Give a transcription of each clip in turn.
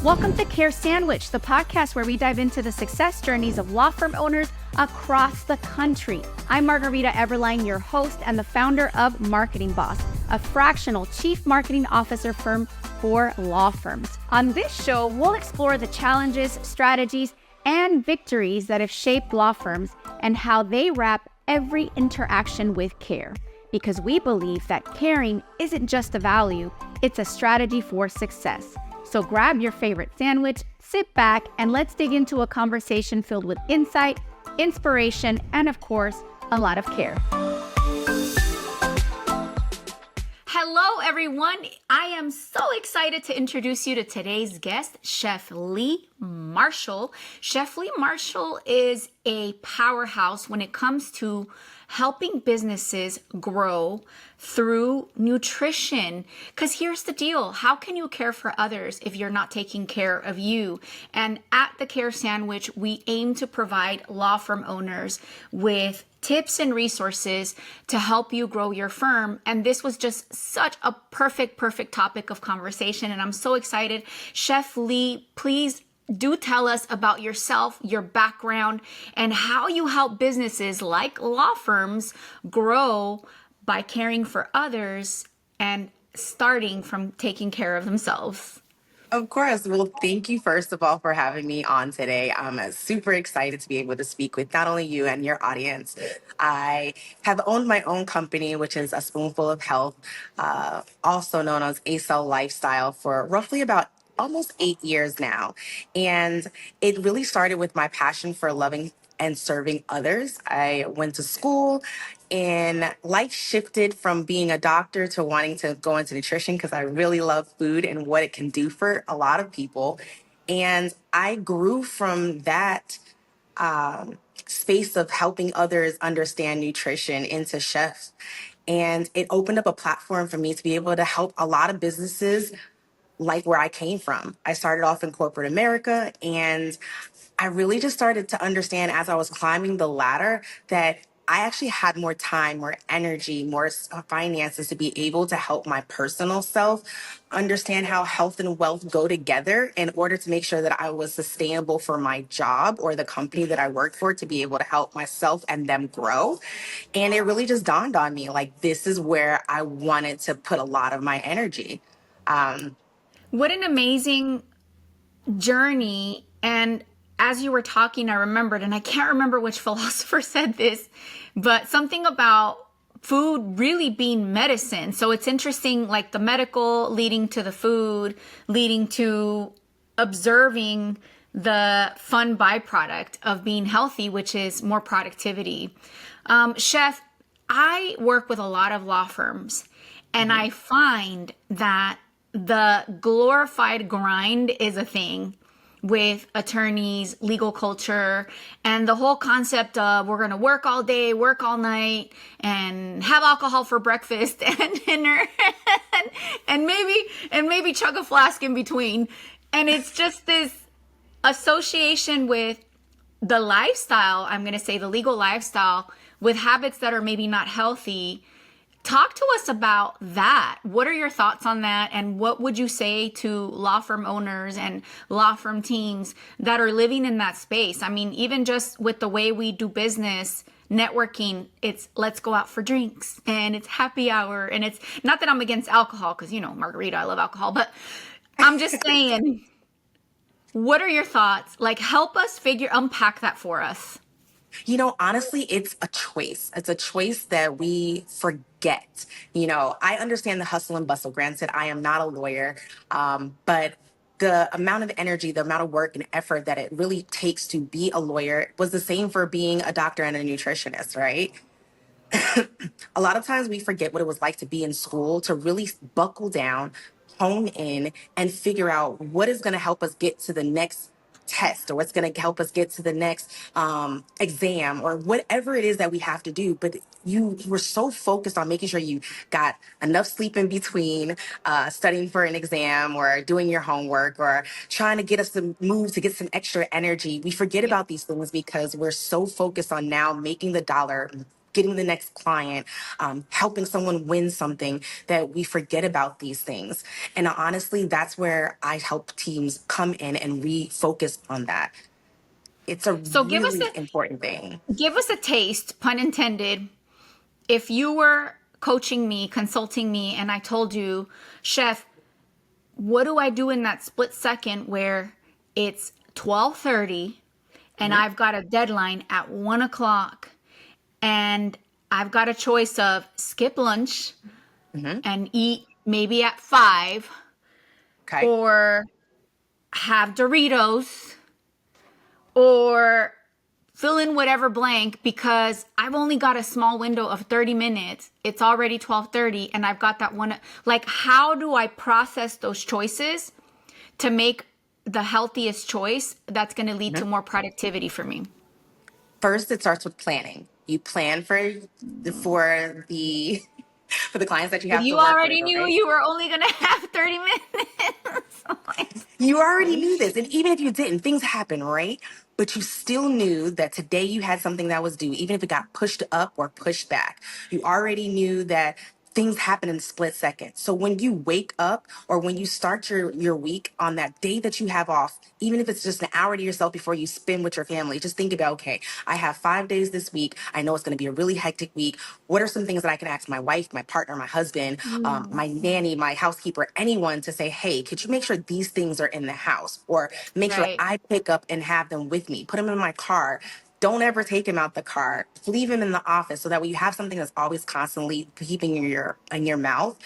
Welcome to Care Sandwich, the podcast where we dive into the success journeys of law firm owners across the country. I'm Margarita Eberline, your host and the founder of Marketing Boss, a fractional chief marketing officer firm for law firms. On this show, we'll explore the challenges, strategies, and victories that have shaped law firms and how they wrap every interaction with care. Because we believe that caring isn't just a value, it's a strategy for success. So grab your favorite sandwich, sit back, and let's dig into a conversation filled with insight, inspiration, and of course, a lot of care. Hello, everyone. I am so excited to introduce you to today's guest, Chef Leigh Marshall. Chef Leigh Marshall is a powerhouse when it comes to helping businesses grow through nutrition. Because here's the deal. How can you care for others if you're not taking care of you? And at the Care Sandwich, we aim to provide law firm owners with tips and resources to help you grow your firm. And this was just such a perfect topic of conversation. And I'm so excited. Chef Leigh, please do tell us about yourself, your background, and how you help businesses like law firms grow by caring for others and starting from taking care of themselves. Of course. Well, thank you, first of all, for having me on today. I'm super excited to be able to speak with not only you and your audience. I have owned my own company, which is A Spoonful of Health, also known as ASoHLifestyle, for roughly about almost 8 years now. And it really started with my passion for loving and serving others. I went to school and life shifted from being a doctor to wanting to go into nutrition because I really love food and what it can do for a lot of people. And I grew from that space of helping others understand nutrition into chefs. And it opened up a platform for me to be able to help a lot of businesses like where I came from. I started off in corporate America, and I really just started to understand as I was climbing the ladder that I actually had more time, more energy, more finances to be able to help my personal self understand how health and wealth go together in order to make sure that I was sustainable for my job or the company that I worked for to be able to help myself and them grow. And it really just dawned on me, like, this is where I wanted to put a lot of my energy. What an amazing journey. And as you were talking, I remembered, and I can't remember which philosopher said this, but something about food really being medicine. So it's interesting, like the medical leading to the food, leading to observing the fun byproduct of being healthy, which is more productivity. Chef, I work with a lot of law firms, and I find that the glorified grind is a thing with attorneys, legal culture, and the whole concept of we're going to work all day, work all night, and have alcohol for breakfast and dinner, and maybe chug a flask in between. And it's just this association with the lifestyle, I'm going to say the legal lifestyle, with habits that are maybe not healthy. Talk to us about that. What are your thoughts on that? And what would you say to law firm owners and law firm teams that are living in that space? I mean, even just with the way we do business, networking, it's let's go out for drinks and it's happy hour. And it's not that I'm against alcohol because, Margarita, I love alcohol, but I'm just saying, what are your thoughts? Like, help us unpack that for us. Honestly, it's a choice. It's a choice that we forget. I understand the hustle and bustle. Granted, I am not a lawyer, but the amount of energy, the amount of work and effort that it really takes to be a lawyer was the same for being a doctor and a nutritionist, right? A lot of times we forget what it was like to be in school, to really buckle down, hone in, and figure out what is going to help us get to the next test or what's going to help us get to the next exam or whatever it is that we have to do. But you were so focused on making sure you got enough sleep in between studying for an exam or doing your homework or trying to get us to move to get some extra energy. We forget about these things because we're so focused on now making the dollar, getting the next client, helping someone win something, that we forget about these things. And honestly, that's where I help teams come in and refocus on that. It's a So really important thing. give us a taste, pun intended. If you were coaching me, consulting me, and I told you, Chef, what do I do in that split second where it's 12:30 and Mhm. I've got a deadline at 1 o'clock and I've got a choice of skip lunch Mhm. and eat maybe at 5 Okay. or have Doritos or fill in whatever blank because I've only got a small window of 30 minutes. It's already 12:30 and I've got that one. Like, how do I process those choices to make the healthiest choice that's going to lead to Mhm. more productivity for me? First, it starts with planning. You plan for the for the clients that you But have to you work with, already knew right? you were only going to have 30 minutes. Like, You already knew this. And even if you didn't, things happen, right? But you still knew that today you had something that was due, even if it got pushed up or pushed back. You already knew that things happen in a split second. So when you wake up or when you start your week on that day that you have off, even if it's just an hour to yourself before you spend with your family, just think about, okay, I have 5 days this week. I know it's going to be a really hectic week. What are some things that I can ask my wife, my partner, my husband, my nanny, my housekeeper, anyone to say, hey, could you make sure these things are in the house, or make sure right. I pick up and have them with me, put them in my car. Don't ever take him out the car. Leave him in the office so that way you have something that's always constantly keeping in your mouth,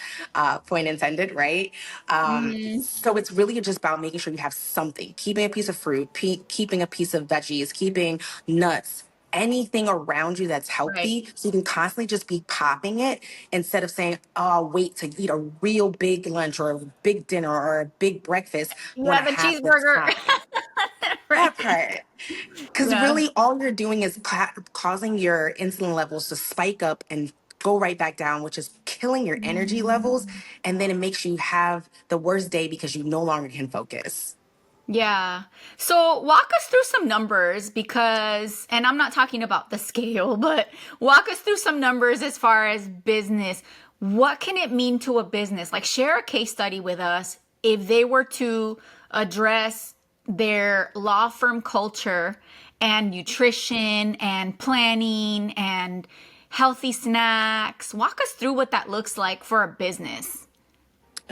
point intended, right? Hmm. So it's really just about making sure you have something, keeping a piece of fruit, keeping a piece of veggies, keeping nuts, anything around you that's Right. healthy, so you can constantly just be popping it instead of saying, oh, I'll wait to eat a real big lunch or a big dinner or a big breakfast You when I have a have the cheeseburger. time. That Right. part. Because Yeah. really, all you're doing is causing your insulin levels to spike up and go right back down, which is killing your energy levels. And then it makes you have the worst day because you no longer can focus. Yeah. So walk us through some numbers because, and I'm not talking about the scale, but walk us through some numbers as far as business. What can it mean to a business? Like, share a case study with us if they were to address their law firm culture and nutrition and planning and healthy snacks. Walk us through what that looks like for a business.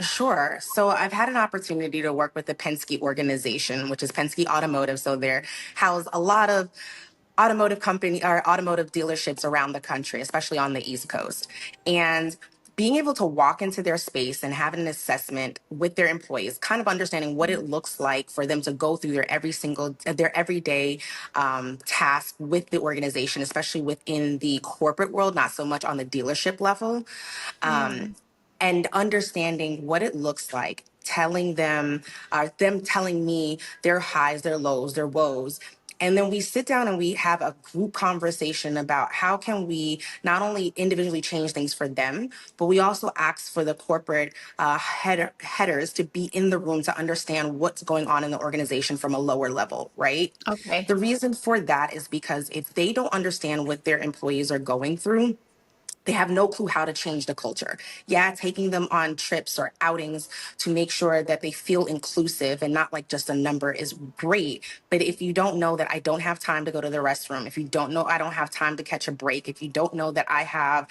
Sure. So I've had an opportunity to work with the Penske organization, which is Penske Automotive. So they're house a lot of automotive company or automotive dealerships around the country, especially on the East Coast. And being able to walk into their space and have an assessment with their employees, kind of understanding what it looks like for them to go through their everyday task with the organization, especially within the corporate world, not so much on the dealership level, Mm, and understanding what it looks like, telling them, them telling me their highs, their lows, their woes. And then we sit down and we have a group conversation about how can we not only individually change things for them, but we also ask for the corporate headers to be in the room to understand what's going on in the organization from a lower level, right? okay. The reason for that is because if they don't understand what their employees are going through, they have no clue how to change the culture. Yeah, taking them on trips or outings to make sure that they feel inclusive and not like just a number is great. But if you don't know that I don't have time to go to the restroom, if you don't know I don't have time to catch a break, if you don't know that I have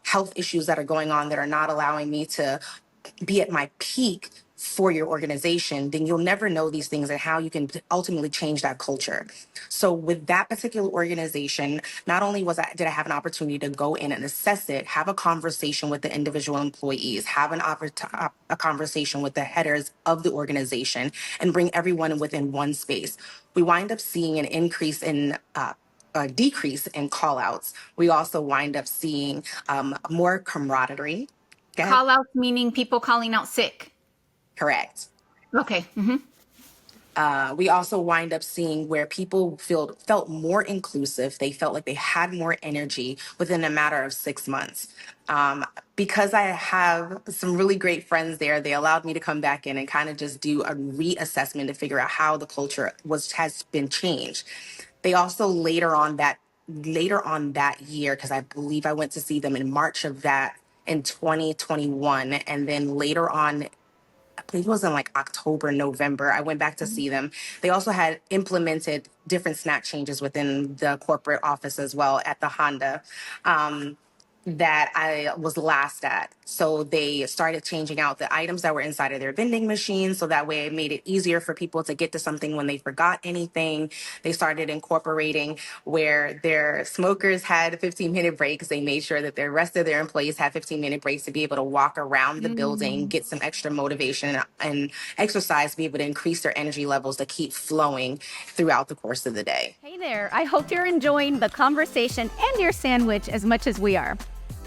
health issues that are going on that are not allowing me to be at my peak for your organization, then you'll never know these things and how you can ultimately change that culture. So with that particular organization, not only did I have an opportunity to go in and assess it, have a conversation with the individual employees, have a conversation with the headers of the organization, and bring everyone within one space. We wind up seeing an increase in a decrease in call outs. We also wind up seeing more camaraderie. Go ahead. Call outs meaning people calling out sick. Correct. Okay. Hmm. We also wind up seeing where people felt more inclusive. They felt like they had more energy within a matter of 6 months. Because I have some really great friends there, they allowed me to come back in and kind of just do a reassessment to figure out how the culture has been changed. They also later on that later on that year, because I believe I went to see them in March of that in 2021. And then later on, I believe it was in like October, November, I went back to see them. They also had implemented different snack changes within the corporate office as well at the Honda. That I was last at. So they started changing out the items that were inside of their vending machines. So that way it made it easier for people to get to something when they forgot anything. They started incorporating where their smokers had 15-minute breaks. They made sure that the rest of their employees had 15-minute breaks to be able to walk around the building, Mm. get some extra motivation and exercise, be able to increase their energy levels to keep flowing throughout the course of the day. Hey there, I hope you're enjoying the conversation and your sandwich as much as we are.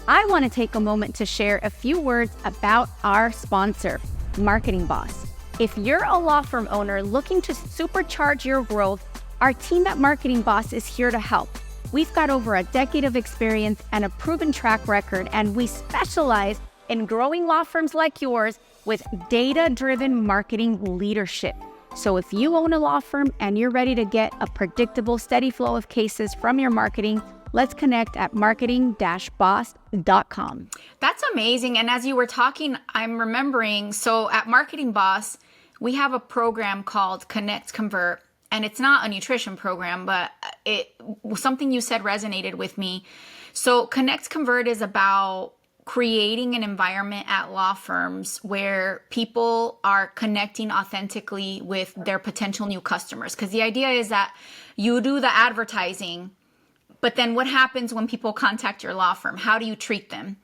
I want to take a moment to share a few words about our sponsor, Marketing Boss. If you're a law firm owner looking to supercharge your growth, our team at Marketing Boss is here to help. We've got over a decade of experience and a proven track record, and we specialize in growing law firms like yours with data-driven marketing leadership. So if you own a law firm and you're ready to get a predictable, steady flow of cases from your marketing, let's connect at marketing-boss.com. That's amazing. And as you were talking, I'm remembering, so at Marketing Boss, we have a program called Connect Convert. And it's not a nutrition program, but something you said resonated with me. So Connect Convert is about creating an environment at law firms where people are connecting authentically with their potential new customers. Because the idea is that you do the advertising, but then what happens when people contact your law firm? How do you treat them?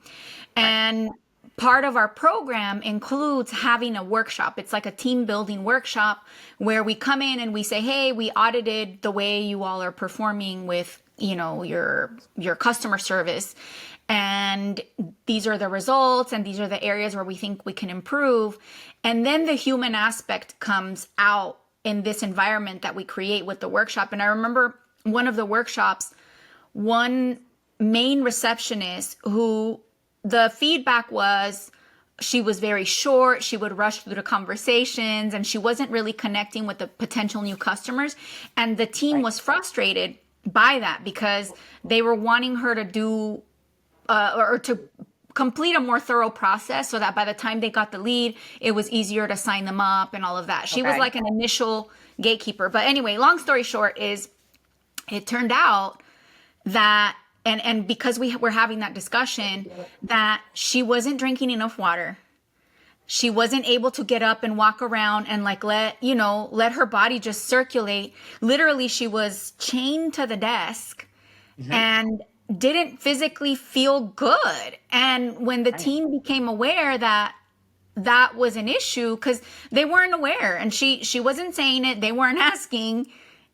And part of our program includes having a workshop. It's like a team building workshop where we come in and we say, hey, we audited the way you all are performing with, your customer service. And these are the results, and these are the areas where we think we can improve. And then the human aspect comes out in this environment that we create with the workshop. And I remember one of the workshops, one main receptionist who the feedback was she was very short, she would rush through the conversations, and she wasn't really connecting with the potential new customers. And the team was frustrated by that because they were wanting her to do or to complete a more thorough process so that by the time they got the lead, it was easier to sign them up and all of that. She was like an initial gatekeeper. But anyway, long story short is it turned out that, and because we were having that discussion, that she wasn't drinking enough water. She wasn't able to get up and walk around and let her body just circulate. Literally, she was chained to the desk and didn't physically feel good. And when the team became aware that that was an issue, because they weren't aware and she wasn't saying it, they weren't asking,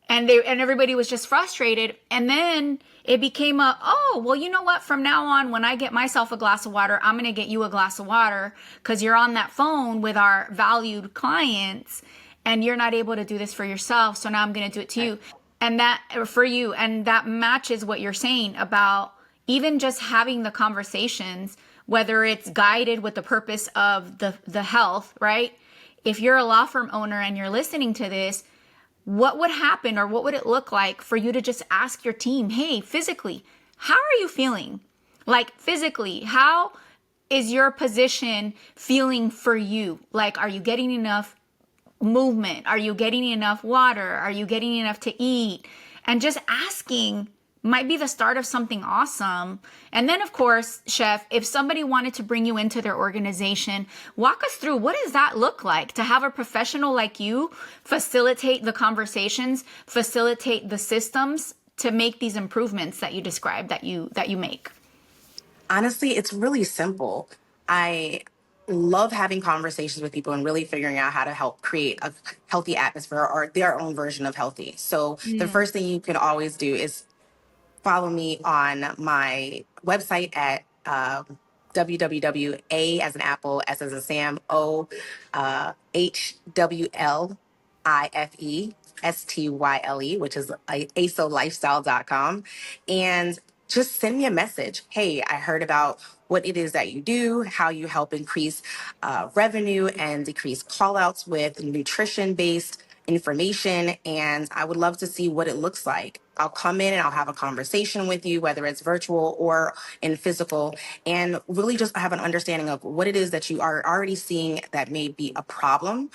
and everybody was just frustrated. And then it became you know what, from now on, when I get myself a glass of water, I'm going to get you a glass of water because you're on that phone with our valued clients and you're not able to do this for yourself. So now I'm going to do it to you. And that for you, and that matches what you're saying about even just having the conversations, whether it's guided with the purpose of the health, right? If you're a law firm owner and you're listening to this, what would happen or what would it look like for you to just ask your team, hey, physically, how are you feeling? Like physically, how is your position feeling for you? Like, are you getting enough movement? Are you getting enough water? Are you getting enough to eat? And just asking might be the start of something awesome. And then, of course, Chef, if somebody wanted to bring you into their organization, walk us through, what does that look like to have a professional like you facilitate the conversations, facilitate the systems to make these improvements that you described, that you make? Honestly, it's really simple. I love having conversations with people and really figuring out how to help create a healthy atmosphere or their own version of healthy. So the first thing you can always do is follow me on my website at www.a as an apple, s as a Sam, o HWLIFESTYLE, which is ASoHLifestyle.com. And just send me a message. Hey, I heard about what it is that you do, how you help increase revenue and decrease call outs with nutrition based information. And I would love to see what it looks like. I'll come in and I'll have a conversation with you, whether it's virtual or in physical, and really just have an understanding of what it is that you are already seeing that may be a problem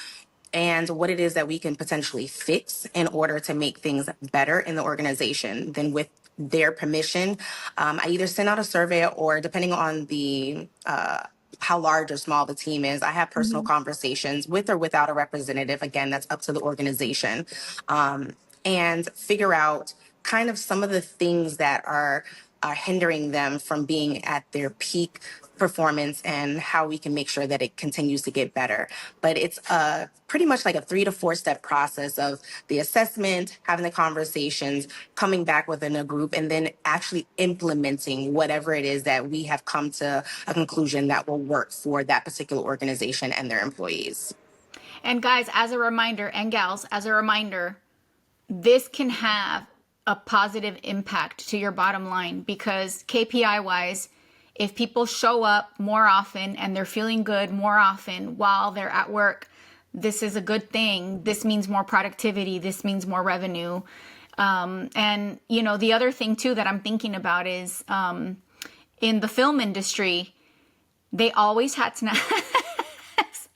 and what it is that we can potentially fix in order to make things better in the organization. Then with their permission, I either send out a survey or depending on the how large or small the team is, I have personal conversations with or without a representative. Again, that's up to the organization, and figure out kind of some of the things that are hindering them from being at their peak performance and how we can make sure that it continues to get better. But it's pretty much like a 3 to 4 step process of the assessment, having the conversations, coming back within a group, and then actually implementing whatever it is that we have come to a conclusion that will work for that particular organization and their employees. And guys, as a reminder, and gals, as a reminder, this can have a positive impact to your bottom line because KPI wise, if people show up more often and they're feeling good more often while they're at work, this is a good thing. This means more productivity. This means more revenue. And, you know, the other thing too that I'm thinking about is in the film industry, they always had snacks.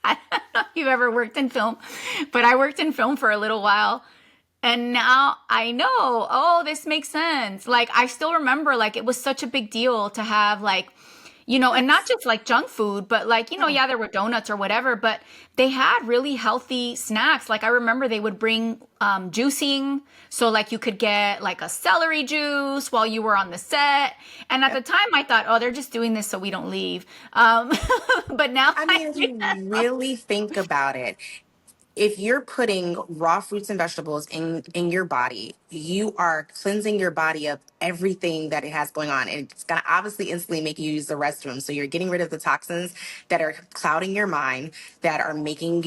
I don't know if you've ever worked in film, but I worked in film for a little while. And now I know, oh, this makes sense. Like, I still remember, like, it was such a big deal to have, like, you know, and not just like junk food, but like, you know, yeah, there were donuts or whatever, but they had really healthy snacks. Like, I remember they would bring juicing. So, like, you could get like a celery juice while you were on the set. And at the time, I thought, oh, they're just doing this so we don't leave. But now, I mean, if you really think about it, if you're putting raw fruits and vegetables in your body, you are cleansing your body of everything that it has going on. And it's going to obviously instantly make you use the restroom. So you're getting rid of the toxins that are clouding your mind, that are making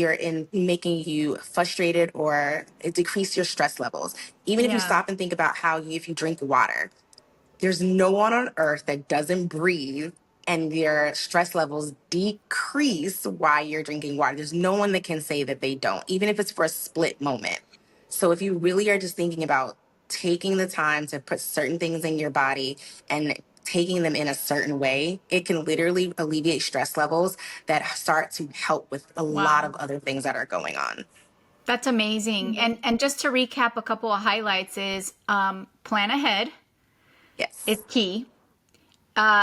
making you frustrated or decrease your stress levels. Even if you yeah, stop and think about how if you drink water, there's no one on earth that doesn't breathe and their stress levels decrease while you're drinking water. There's no one that can say that they don't, even if it's for a split moment. So if you really are just thinking about taking the time to put certain things in your body and taking them in a certain way, it can literally alleviate stress levels that start to help with a lot wow. of other things that are going on. That's amazing. And just to recap a couple of highlights is plan ahead is Yes. key.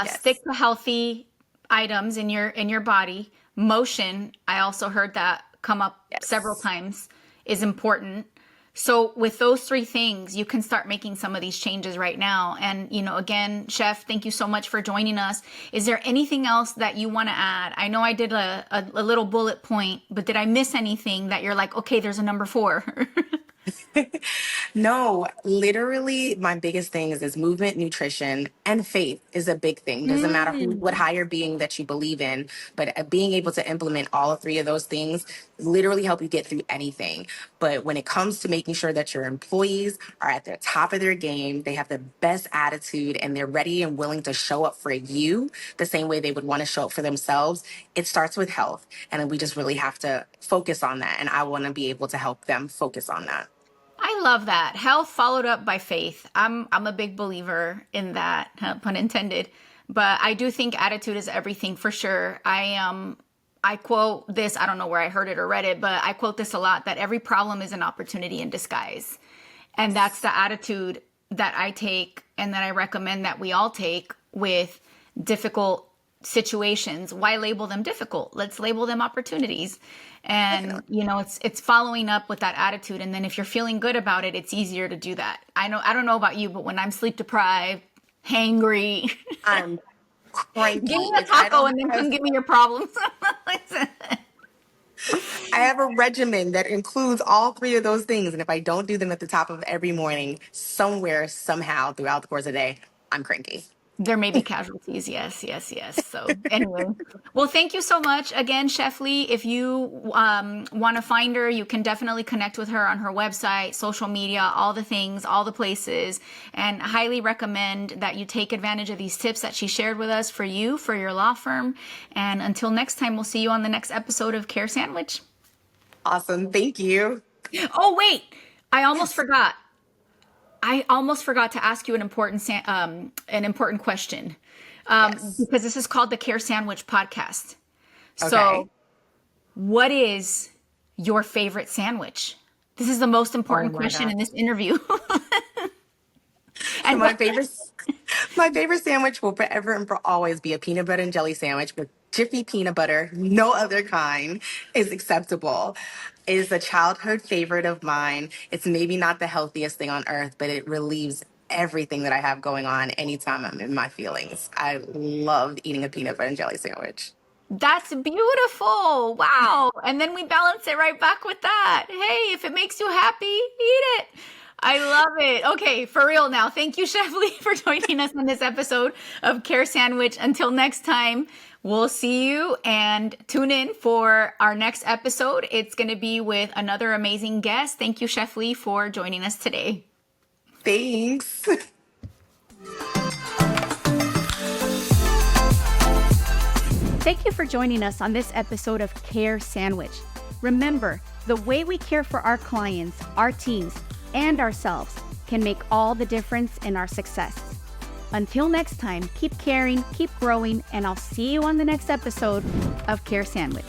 Stick Yes. to healthy items in your body. Motion, I also heard that come up several Yes. times, is important. So with those three things, you can start making some of these changes right now. And, you know, again, Chef, thank you so much for joining us. Is there anything else that you want to add? I know I did a little bullet point, but did I miss anything that you're like, okay, there's a number 4? No, literally, my biggest thing is movement, nutrition, and faith is a big thing. Doesn't matter what Mm. higher being that you believe in, but being able to implement all 3 of those things literally help you get through anything. But when it comes to making sure that your employees are at the top of their game, they have the best attitude, and they're ready and willing to show up for you the same way they would want to show up for themselves, it starts with health. And then we just really have to focus on that. And I want to be able to help them focus on that. I love that. Health followed up by faith. I'm a big believer in that, pun intended. But I do think attitude is everything for sure. I quote this, I don't know where I heard it or read it, but I quote this a lot that every problem is an opportunity in disguise. And that's the attitude that I take and that I recommend that we all take with difficult situations. Why label them difficult? Let's label them opportunities. And you know, it's following up with that attitude. And then if you're feeling good about it, it's easier to do that. I don't know about you, but when I'm sleep deprived, hangry, I'm give me cranky. a If I taco don't and then have, come give me your problems. I have a regimen that includes all 3 of those things. And if I don't do them at the top of every morning, somewhere, somehow throughout the course of the day, I'm cranky. There may be casualties. Yes, yes, yes. So anyway, well, thank you so much again, Chef Leigh. If you want to find her, you can definitely connect with her on her website, social media, all the things, all the places, and highly recommend that you take advantage of these tips that she shared with us for you, for your law firm. And until next time, we'll see you on the next episode of Care Sandwich. Awesome. Thank you. Oh, wait, I almost Yes. forgot. I almost forgot to ask you an important question. Yes. Because this is called the Care Sandwich podcast. Okay. So, what is your favorite sandwich? This is the most Oh important my question God. in this interview. So And what, my favorite sandwich will forever and for always be a peanut butter and jelly sandwich with Jiffy peanut butter. No other kind is acceptable. It is a childhood favorite of mine. It's maybe not the healthiest thing on earth, but it relieves everything that I have going on anytime I'm in my feelings. I loved eating a peanut butter and jelly sandwich. that's beautiful. Wow. And then we balance it right back with that. Hey, if it makes you happy, eat it. I love it. Okay, for real now. Thank you, Chef Leigh, for joining us on this episode of Care Sandwich. Until next time, we'll see you and tune in for our next episode. It's going to be with another amazing guest. Thank you, Chef Leigh, for joining us today. Thanks. Thank you for joining us on this episode of Care Sandwich. Remember, the way we care for our clients, our teams, and ourselves can make all the difference in our success. Until next time, keep caring, keep growing, and I'll see you on the next episode of Care Sandwich.